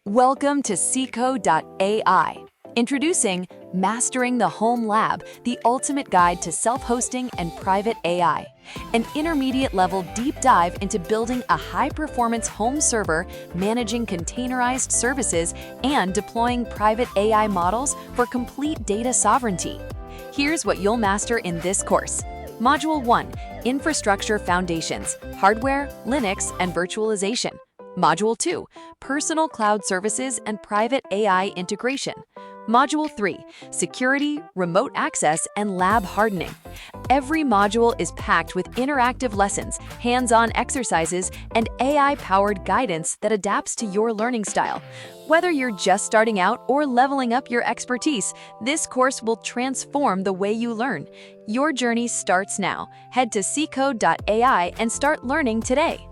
Welcome to Sikho.ai. Introducing Mastering the Home Lab, the ultimate guide to self-hosting and private AI. An intermediate-level deep dive into building a high-performance home server, managing containerized services, and deploying private AI models for complete data sovereignty. Here's what you'll master in this course. Module 1. Infrastructure Foundations, Hardware, Linux, and Virtualization. Module 2. Personal Cloud Services and Private AI Integration. Module 3. Security, Remote Access, and Lab Hardening. Every module is packed with interactive lessons, hands-on exercises, and AI-powered guidance that adapts to your learning style. Whether you're just starting out or leveling up your expertise, this course will transform the way you learn. Your journey starts now. Head to Sikho.ai and start learning today.